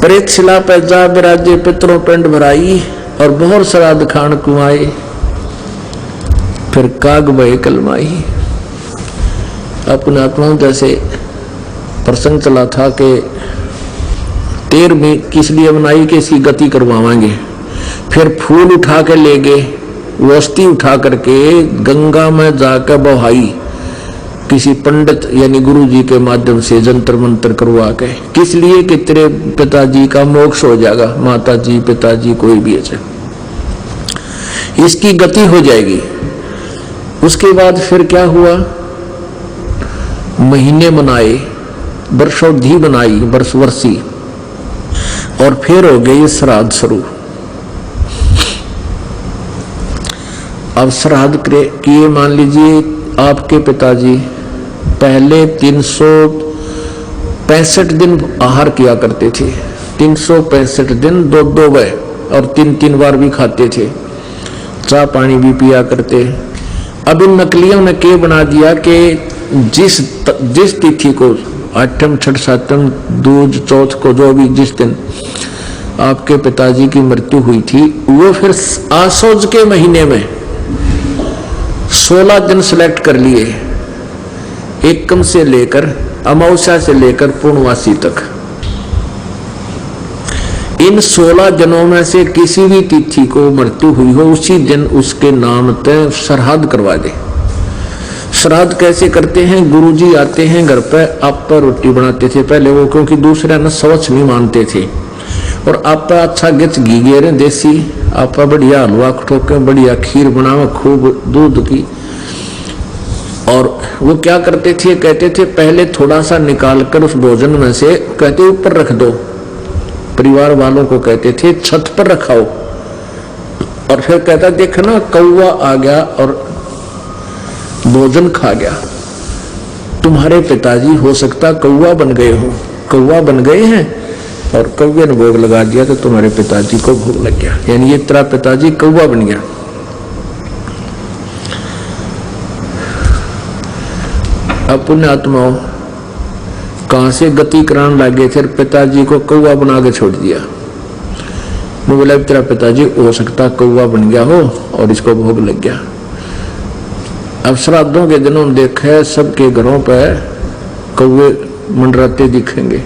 प्रेत शिला पे जा विराजे पितरों पिंड भराई और बहुत श्राद्ध खान कुआए फिर काग भय कलमाई। अपने आत्माओं जैसे प्रसंग चला था कि 13वीं किस लिए बनाई कि इसकी गति करवाएंगे। फिर फूल उठा के ले गए, वस्ती उठा करके गंगा में जाकर बहाई किसी पंडित यानी गुरु जी के माध्यम से जंतर मंत्र करवा के। किस लिए कि तेरे पिताजी का मोक्ष हो जाएगा, माता जी पिताजी कोई भी है, इसकी गति हो जाएगी। उसके बाद फिर क्या हुआ, महीने मनाए, वर्षोधि बनाई, वर्षी, और फिर हो गई श्राद्ध शुरू। अब श्राद्ध किए, मान लीजिए आपके पिताजी पहले 365 दिन आहार किया करते थे, 365 दिन 2 बार और 3 बार भी खाते थे, चाय पानी भी पिया करते। अब इन नकलियों ने क्या बना दिया कि जिस तिथि को आठम छठ सातम दूज चौथ को जो भी जिस दिन आपके पिताजी की मृत्यु हुई थी, वो फिर आसोज के महीने में 16 दिन सिलेक्ट कर लिए, एकम से लेकर अमावस्या से लेकर पूर्णवासी तक। इन 16 दिनों में से किसी भी तिथि को मृत्यु हुई हो उसी दिन उसके नाम तय श्राद्ध करवा दे। श्राद्ध कैसे करते हैं, गुरुजी आते हैं घर पे, आप पर रोटी बनाते थे पहले वो, क्योंकि दूसरे न स्वच्छ नहीं मानते थे, और आप अच्छा गिच घी गेरे देसी, आप बढ़िया हलवा ठोके, बढ़िया खीर बनावे खूब दूध की। और वो क्या करते थे, कहते थे पहले थोड़ा सा निकाल कर उस भोजन में से कहते ऊपर रख दो, परिवार वालों को कहते थे छत पर रखाओ, और फिर कहता देखना कौवा आ गया और भोजन खा गया, तुम्हारे पिताजी हो सकता कौवा बन गए हो, कौवा बन गए हैं और कौवे ने भोग लगा दिया तो तुम्हारे पिताजी को भोग लग गया, यानी ये तेरा पिताजी कौवा बन गया। अब पुण्य आत्माओं कहां से गति कराने लगे थे, पिताजी को कौवा बना के छोड़ दिया। मैं बोला तेरा पिताजी हो सकता कौवा बन गया हो और इसको भोग लग गया। अब श्राद्धों के दिनों देखे सबके घरों पर कौवे मंडराते दिखेंगे,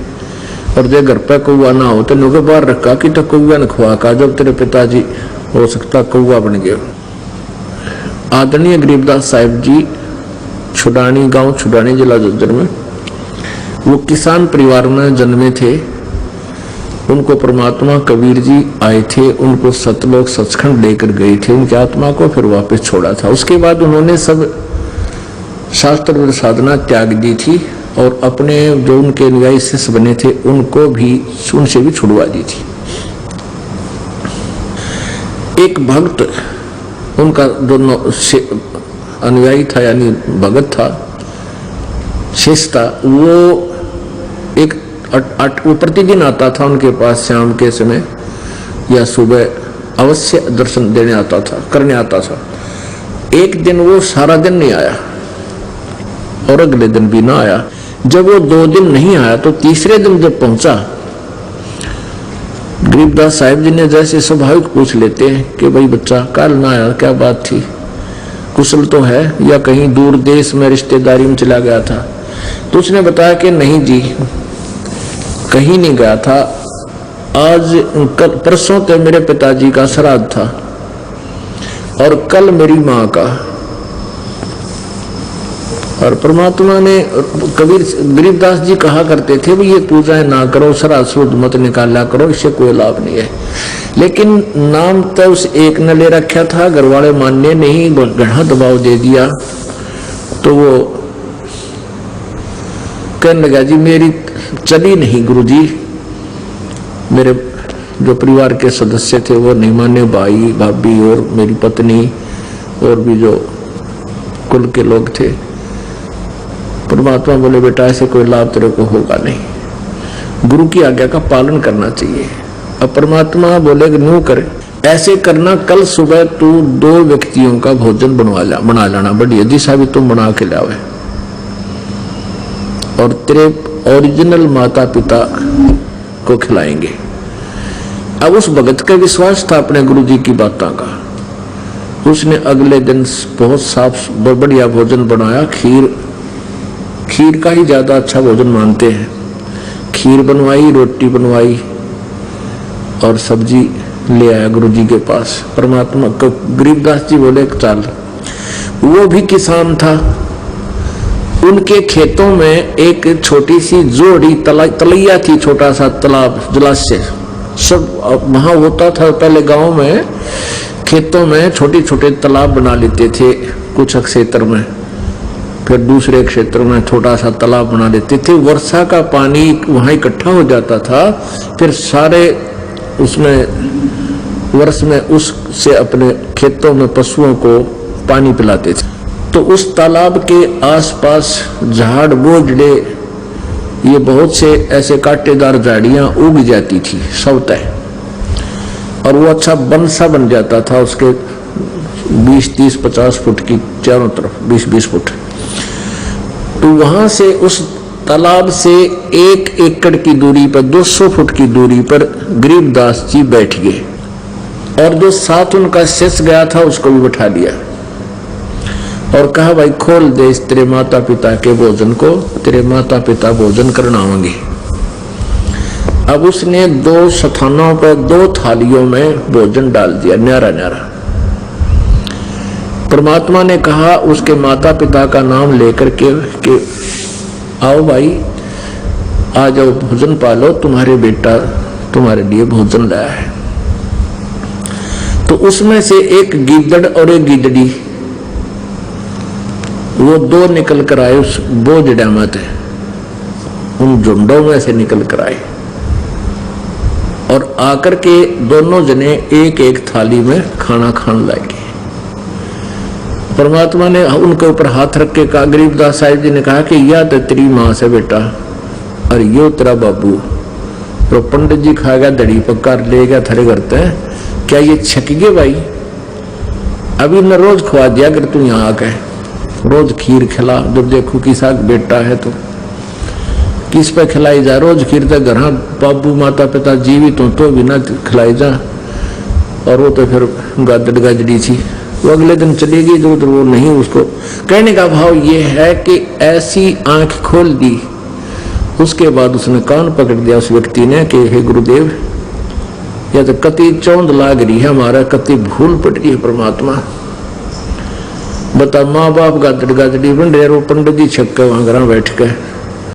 और जो घर पर कौवा ना हो तो नुके बाहर रखा कि तो कौवा ने खुआ का, जब तेरे पिताजी हो सकता कौवा बन गया। आदरणीय गरीबदास साहिब जी छुडानी गांव, छुडानी जिला झज्जर में, वो किसान परिवार में जन्मे थे। उनको परमात्मा कबीर जी आए थे, उनको सतलोक सचखंड लेकर गए थे, उनकी आत्मा को फिर वापस छोड़ा था। उसके बाद उन्होंने सब शास्त्र साधना त्याग दी थी और अपने जो उनके अनुयायी शिष्य बने थे उनको भी उनसे भी छुड़वा दी थी। एक भक्त उनका जो अनुयायी था यानी भगत था, शिष्य था, वो एक वो प्रतिदिन आता था उनके पास, शाम के समय या सुबह अवश्य दर्शन देने आता था, करने आता था। एक दिन वो सारा दिन नहीं आया और अगले दिन भी ना आया। जब वो 2 दिन नहीं आया तो तीसरे दिन जब पहुंचा, गरीबदास साहिब जी ने जैसे स्वाभाविक पूछ लेते हैं कि भाई बच्चा कल ना आया, क्या बात थी, कुशल तो है या कहीं दूर देश में रिश्तेदारी में चला गया था? तो उसने बताया कि नहीं जी कहीं नहीं गया था, आज परसों तक मेरे पिताजी का श्राद्ध था और कल मेरी माँ का। और परमात्मा ने कबीर गरीबदास जी कहा करते थे भी ये पूजाएं ना करो, श्राद्ध शुद्ध मत निकाला करो, इससे कोई लाभ नहीं है। लेकिन नाम तो उस एक ने ले रखा था, घर वाले मानने नहीं, गढ़ा दबाव दे दिया, तो वो कहने लगा जी मेरी चली नहीं गुरुजी, मेरे जो परिवार के सदस्य थे वो नहीं माने, भाई भाभी और मेरी पत्नी और भी जो कुल के लोग थे। परमात्मा बोले बेटा ऐसे कोई लाभ तेरे को होगा नहीं, गुरु की आज्ञा का पालन करना चाहिए। अब परमात्मा बोले न्यू करे, ऐसे करना कल सुबह तू 2 व्यक्तियों का भोजन बना लाना, बढ़िया दिशा भी तुम बना के लावे, और तेरे ओरिजिनल माता पिता को खिलाएंगे। अब उस भगत का विश्वास था अपने गुरु जी की बातों का। उसने अगले दिन बहुत साफ बढ़िया भोजन बनाया। खीर का ही ज्यादा अच्छा भोजन मानते हैं। खीर बनवाई, रोटी बनवाई और सब्जी ले आया गुरु जी के पास। परमात्मा को गरीबदास जी बोले चल। वो भी किसान था। उनके खेतों में एक छोटी सी जोड़ी तलैया थी, छोटा सा तालाब, जलाशय सब वहां होता था। पहले गांव में खेतों में छोटे छोटे तालाब बना लेते थे कुछ क्षेत्र में, फिर दूसरे क्षेत्र में छोटा सा तालाब बना लेते थे। वर्षा का पानी वहां इकट्ठा हो जाता था, फिर सारे उसमें वर्ष में उससे अपने खेतों में पशुओं को पानी पिलाते थे। तो उस तालाब के आसपास झाड़ बोझड़े, ये बहुत से ऐसे कांटेदार झाड़ियां उग जाती थी स्वतः, और वो अच्छा वन सा बन जाता था। उसके 20, 30, 50 फुट की चारों तरफ 20-20 फुट। तो वहां से उस तालाब से 1 एकड़ की दूरी पर, 200 फुट की दूरी पर गरीबदास जी बैठ गए, और जो साथ उनका शिष्य गया था उसको भी बैठा लिया और कहा भाई खोल दे इस तेरे माता पिता के भोजन को, तेरे माता पिता भोजन करना होंगे। अब उसने 2 स्थानों पर 2 थालियों में भोजन डाल दिया, न्यारा न्यारा। परमात्मा ने कहा उसके माता पिता का नाम लेकर के आओ भाई, आ जाओ भोजन पालो, तुम्हारे बेटा तुम्हारे लिए भोजन लाया है। तो उसमें से एक गिद्दड़ और एक गिद्दड़ी, वो 2 निकल कर आए उस बोझड़ा में थे, उन झुंडों में से निकल कर आए और आकर के दोनों जने एक एक थाली में खाना खाने लगे। परमात्मा ने उनके ऊपर हाथ रख के कहा, गरीबदास साहिब जी ने कहा कि यह तो तेरी माँ से बेटा और यो तेरा बाबू। तो पंडित जी खा गया, दड़ी पक्का ले गया थारे घर तक। क्या ये छक गए भाई? अभी मैं रोज खवा दिया अगर तू यहाँ आके रोज खीर खिला। जब देखो किसा बेटा है तो किस पे खिलाई जा, रोज खीर तो घर बाबू माता पिता जीवित हो तो भी ना खिलाई जा। और वो तो फिर गादड़ गाजड़ी थी, वो अगले दिन चली गई जो वो नहीं। उसको कहने का भाव ये है कि ऐसी आंख खोल दी। उसके बाद उसने कान पकड़ दिया उस व्यक्ति ने कि हे गुरुदेव, यह तो कति चौंध लाग रही है, हमारा कति भूल पड़ रही है। परमात्मा बता, माँ बाप गादड़ गाजड़ी बन रहे, वो पंडित जी छक्के वहां घर बैठ के